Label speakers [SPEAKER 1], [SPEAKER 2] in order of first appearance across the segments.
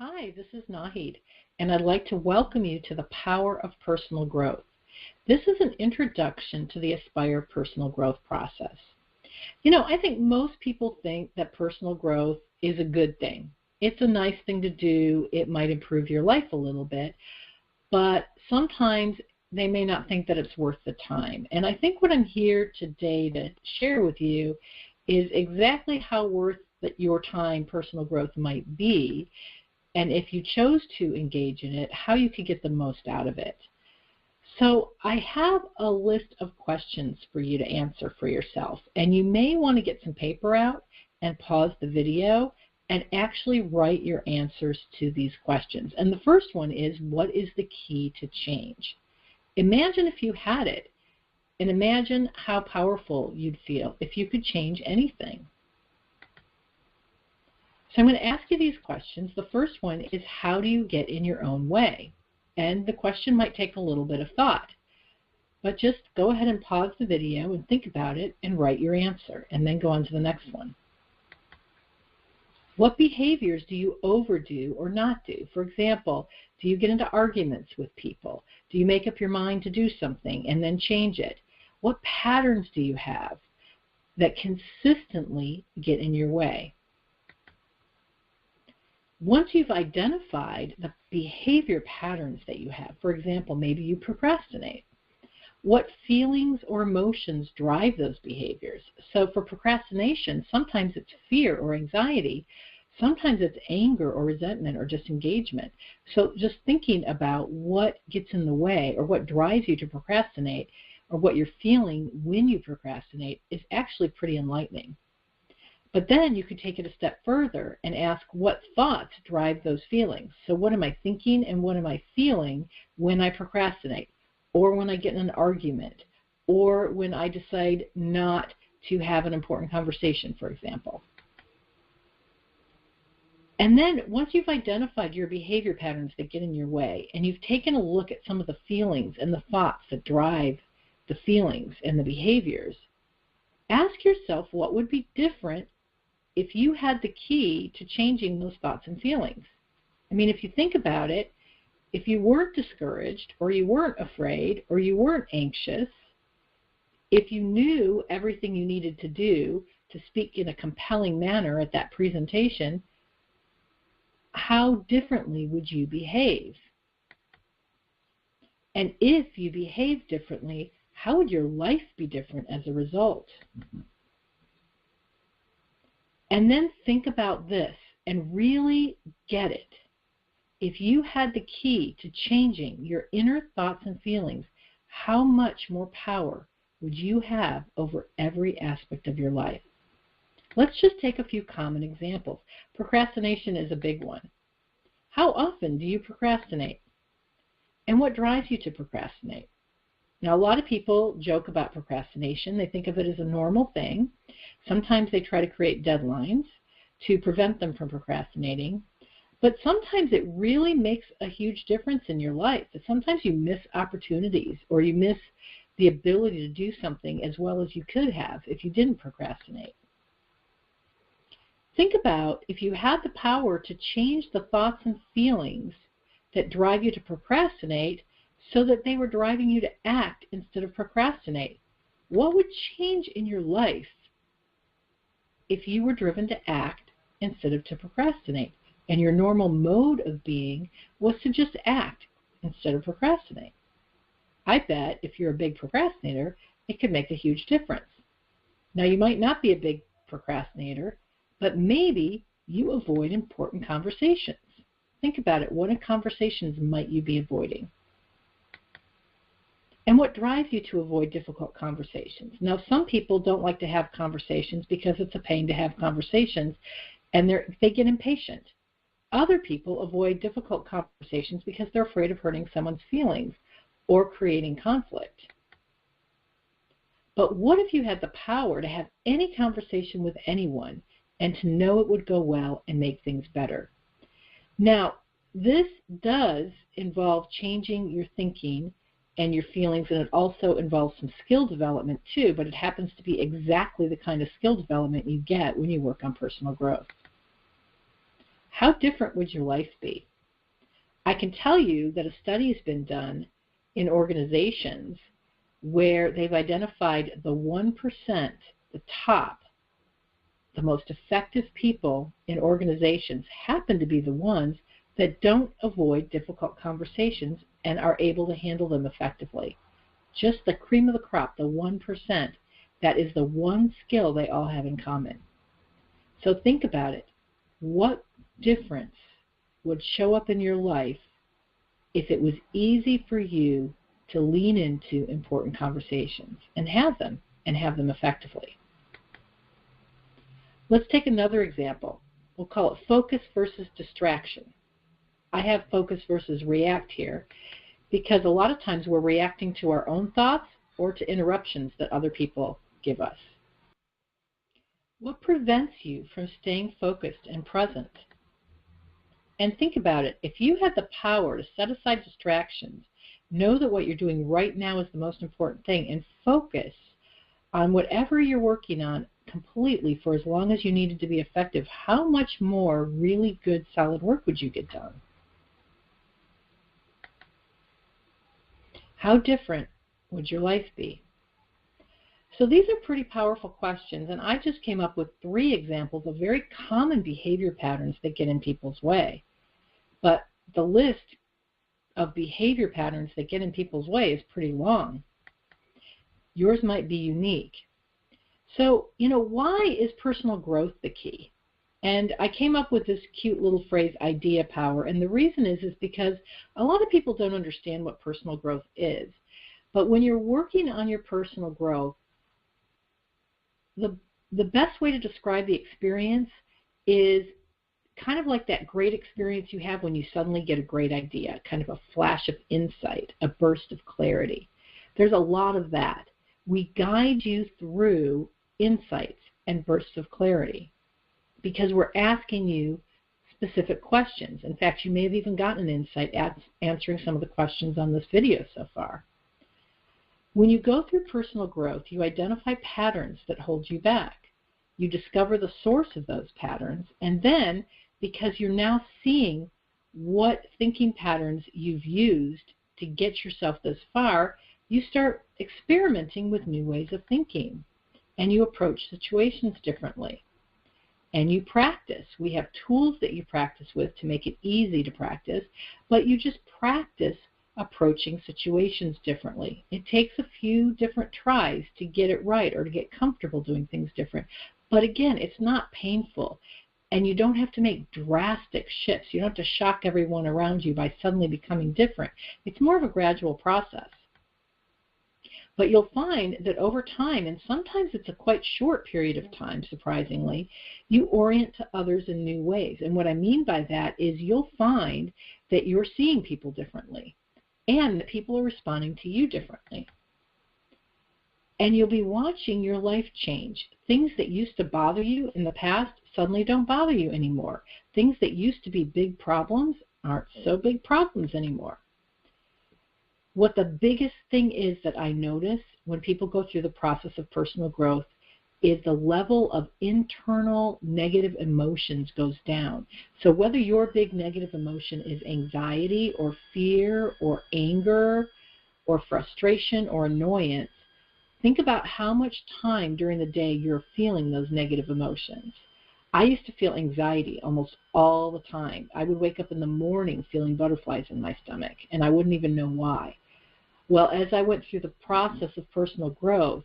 [SPEAKER 1] Hi, this is Nahid, and I'd like to welcome you to the Power of Personal Growth. This is an introduction to the Aspire personal growth process. I think most people think that personal growth is a good thing. It's a nice thing to do. It might improve your life a little bit, but sometimes they may not think that it's worth the time. And I think what I'm here today to share with you is exactly how worth your time personal growth might be, and if you chose to engage in it, how you could get the most out of it. So I have a list of questions for you to answer for yourself, and you may want to get some paper out and pause the video and actually write your answers to these questions. And the first one is, what is the key to change? Imagine if you had it, and imagine how powerful you'd feel if you could change anything. So I'm going to ask you these questions. The first one is, how do you get in your own way? And the question might take a little bit of thought, but just go ahead and pause the video and think about it and write your answer, and then go on to the next one. What behaviors do you overdo or not do? For example, do you get into arguments with people? Do you make up your mind to do something and then change it? What patterns do you have that consistently get in your way? Once you've identified the behavior patterns that you have, for example, maybe you procrastinate, what feelings or emotions drive those behaviors? So for procrastination, sometimes it's fear or anxiety, sometimes it's anger or resentment or disengagement. So just thinking about what gets in the way or what drives you to procrastinate or what you're feeling when you procrastinate is actually pretty enlightening. But then you could take it a step further and ask, what thoughts drive those feelings? So what am I thinking and what am I feeling when I procrastinate, or when I get in an argument, or when I decide not to have an important conversation, for example? And then once you've identified your behavior patterns that get in your way, and you've taken a look at some of the feelings and the thoughts that drive the feelings and the behaviors, ask yourself what would be different if you had the key to changing those thoughts and feelings. I mean, if you think about it, if you weren't discouraged, or you weren't afraid, or you weren't anxious, if you knew everything you needed to do to speak in a compelling manner at that presentation, how differently would you behave? And if you behave differently, how would your life be different as a result? And then think about this and really get it. If you had the key to changing your inner thoughts and feelings, how much more power would you have over every aspect of your life? Let's just take a few common examples. Procrastination is a big one. How often do you procrastinate? And what drives you to procrastinate? Now, a lot of people joke about procrastination. They think of it as a normal thing. Sometimes they try to create deadlines to prevent them from procrastinating. But sometimes it really makes a huge difference in your life. Sometimes you miss opportunities, or you miss the ability to do something as well as you could have if you didn't procrastinate. Think about if you had the power to change the thoughts and feelings that drive you to procrastinate so that they were driving you to act instead of procrastinate. What would change in your life if you were driven to act instead of to procrastinate, and your normal mode of being was to just act instead of procrastinate? I bet if you're a big procrastinator, it could make a huge difference. Now, you might not be a big procrastinator, but maybe you avoid important conversations. Think about it. What conversations might you be avoiding? And what drives you to avoid difficult conversations? Now, some people don't like to have conversations because it's a pain to have conversations, and they get impatient. Other people avoid difficult conversations because they're afraid of hurting someone's feelings or creating conflict. But what if you had the power to have any conversation with anyone and to know it would go well and make things better? Now, this does involve changing your thinking and your feelings, and it also involves some skill development too, but it happens to be exactly the kind of skill development you get when you work on personal growth. how different would your life be? I can tell you that a study has been done in organizations where they've identified the 1%, the top, the most effective people in organizations happen to be the ones that don't avoid difficult conversations and are able to handle them effectively. Just the cream of the crop, the 1%, that is the one skill they all have in common. So think about it. What difference would show up in your life if it was easy for you to lean into important conversations and have them effectively? Let's take another example. We'll call it focus versus distraction. I have focus versus react here because a lot of times we're reacting to our own thoughts or to interruptions that other people give us. What prevents you from staying focused and present? And think about it. If you had the power to set aside distractions, know that what you're doing right now is the most important thing, and focus on whatever you're working on completely for as long as you needed to be effective, how much more really good, solid work would you get done? How different would your life be? So these are pretty powerful questions, and I just came up with 3 examples of very common behavior patterns that get in people's way. But the list of behavior patterns that get in people's way is pretty long. Yours might be unique. So, why is personal growth the key? And I came up with this cute little phrase, idea power, and the reason is because a lot of people don't understand what personal growth is. But when you're working on your personal growth, the best way to describe the experience is kind of like that great experience you have when you suddenly get a great idea, kind of a flash of insight, a burst of clarity. There's a lot of that. We guide you through insights and bursts of clarity because we're asking you specific questions. In fact, you may have even gotten an insight at answering some of the questions on this video so far. When you go through personal growth, you identify patterns that hold you back. You discover the source of those patterns, and then, because you're now seeing what thinking patterns you've used to get yourself this far, you start experimenting with new ways of thinking, and you approach situations differently. And you practice. We have tools that you practice with to make it easy to practice, but you just practice approaching situations differently. It takes a few different tries to get it right or to get comfortable doing things different. But again, it's not painful, and you don't have to make drastic shifts. You don't have to shock everyone around you by suddenly becoming different. It's more of a gradual process. But you'll find that over time, and sometimes it's a quite short period of time, surprisingly, you orient to others in new ways. And what I mean by that is you'll find that you're seeing people differently and that people are responding to you differently. And you'll be watching your life change. Things that used to bother you in the past suddenly don't bother you anymore. Things that used to be big problems aren't so big problems anymore. What the biggest thing is that I notice when people go through the process of personal growth is the level of internal negative emotions goes down. So whether your big negative emotion is anxiety or fear or anger or frustration or annoyance, think about how much time during the day you're feeling those negative emotions. I used to feel anxiety almost all the time. I would wake up in the morning feeling butterflies in my stomach, and I wouldn't even know why. Well, as I went through the process of personal growth,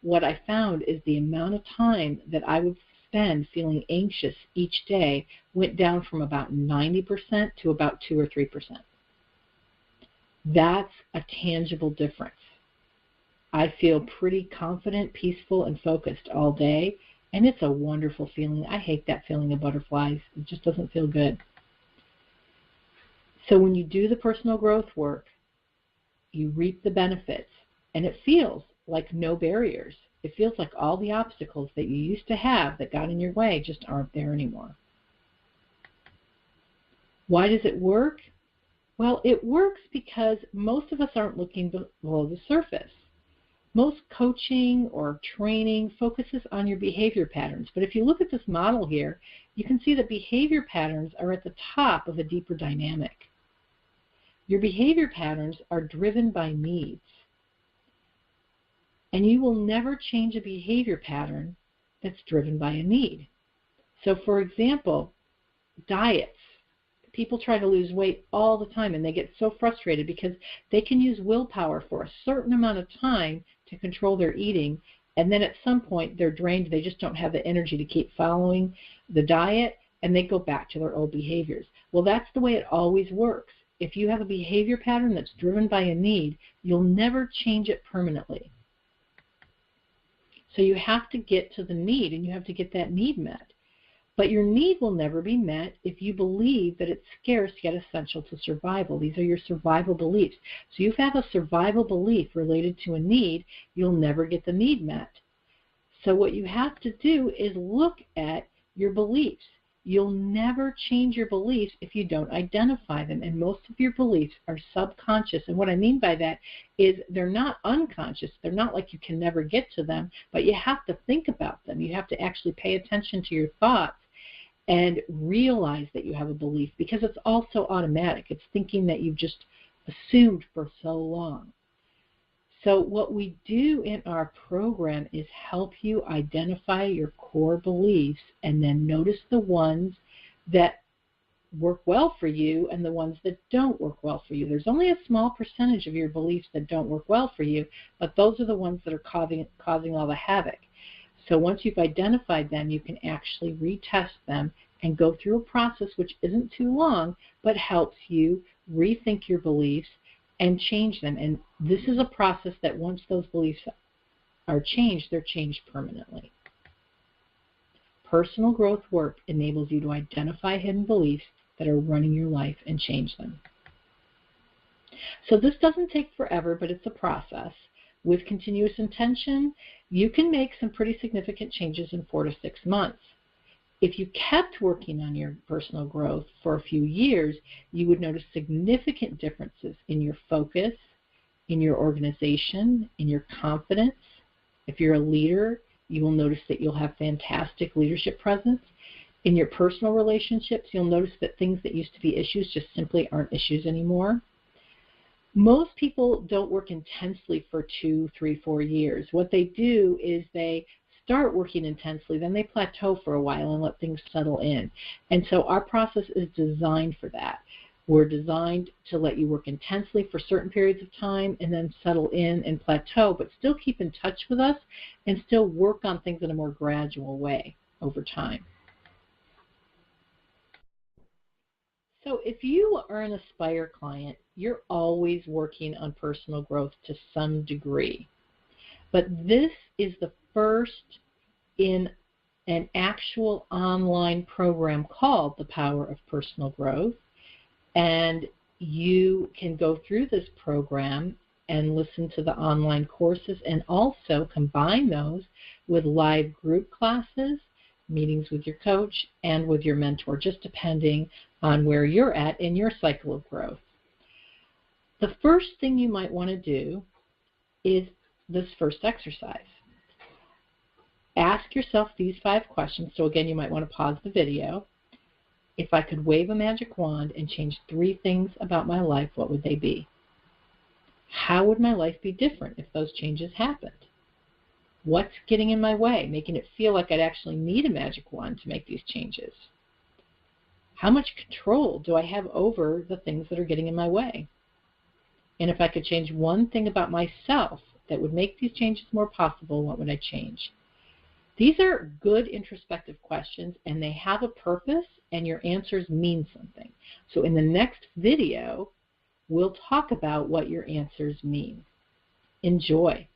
[SPEAKER 1] what I found is the amount of time that I would spend feeling anxious each day went down from about 90% to about 2 or 3%. That's a tangible difference. I feel pretty confident, peaceful, and focused all day, and it's a wonderful feeling. I hate that feeling of butterflies. It just doesn't feel good. So when you do the personal growth work, you reap the benefits, and it feels like no barriers. It feels like all the obstacles that you used to have that got in your way just aren't there anymore. Why does it work? Well, it works because most of us aren't looking below the surface. Most coaching or training focuses on your behavior patterns, but if you look at this model here, you can see that behavior patterns are at the top of a deeper dynamic. Your behavior patterns are driven by needs, and you will never change a behavior pattern that's driven by a need. So, for example, diets. People try to lose weight all the time, and they get so frustrated because they can use willpower for a certain amount of time to control their eating, and then at some point they're drained. They just don't have the energy to keep following the diet, and they go back to their old behaviors. Well, that's the way it always works. If you have a behavior pattern that's driven by a need, you'll never change it permanently. So you have to get to the need, and you have to get that need met. But your need will never be met if you believe that it's scarce yet essential to survival. These are your survival beliefs. So if you have a survival belief related to a need, you'll never get the need met. So what you have to do is look at your beliefs. You'll never change your beliefs if you don't identify them. And most of your beliefs are subconscious. And what I mean by that is they're not unconscious. They're not like you can never get to them, but you have to think about them. You have to actually pay attention to your thoughts and realize that you have a belief, because it's also automatic. It's thinking that you've just assumed for so long. So what we do in our program is help you identify your core beliefs and then notice the ones that work well for you and the ones that don't work well for you. There's only a small percentage of your beliefs that don't work well for you, but those are the ones that are causing all the havoc. So once you've identified them, you can actually retest them and go through a process which isn't too long, but helps you rethink your beliefs and change them. And this is a process that once those beliefs are changed, they're changed permanently. Personal growth work enables you to identify hidden beliefs that are running your life and change them. So this doesn't take forever, but it's a process. With continuous intention, you can make some pretty significant changes in 4 to 6 months. If you kept working on your personal growth for a few years, you would notice significant differences in your focus, in your organization, in your confidence. If you're a leader, you will notice that you'll have fantastic leadership presence. In your personal relationships, you'll notice that things that used to be issues just simply aren't issues anymore. Most people don't work intensely for 2, 3, 4 years. What they do is they start working intensely, then they plateau for a while and let things settle in. And so our process is designed for that. We're designed to let you work intensely for certain periods of time and then settle in and plateau, but still keep in touch with us and still work on things in a more gradual way over time. So if you are an Aspire client, you're always working on personal growth to some degree. But this is the first in an actual online program called The Power of Personal Growth. And you can go through this program and listen to the online courses and also combine those with live group classes, meetings with your coach, and with your mentor, just depending on where you're at in your cycle of growth. The first thing you might want to do is this first exercise. Ask yourself these 5 questions. So again, you might want to pause the video. If I could wave a magic wand and change 3 things about my life, what would they be? How would my life be different if those changes happened? What's getting in my way, making it feel like I'd actually need a magic wand to make these changes? How much control do I have over the things that are getting in my way? And if I could change one thing about myself that would make these changes more possible, what would I change? These are good introspective questions, and they have a purpose, and your answers mean something. So in the next video, we'll talk about what your answers mean. Enjoy.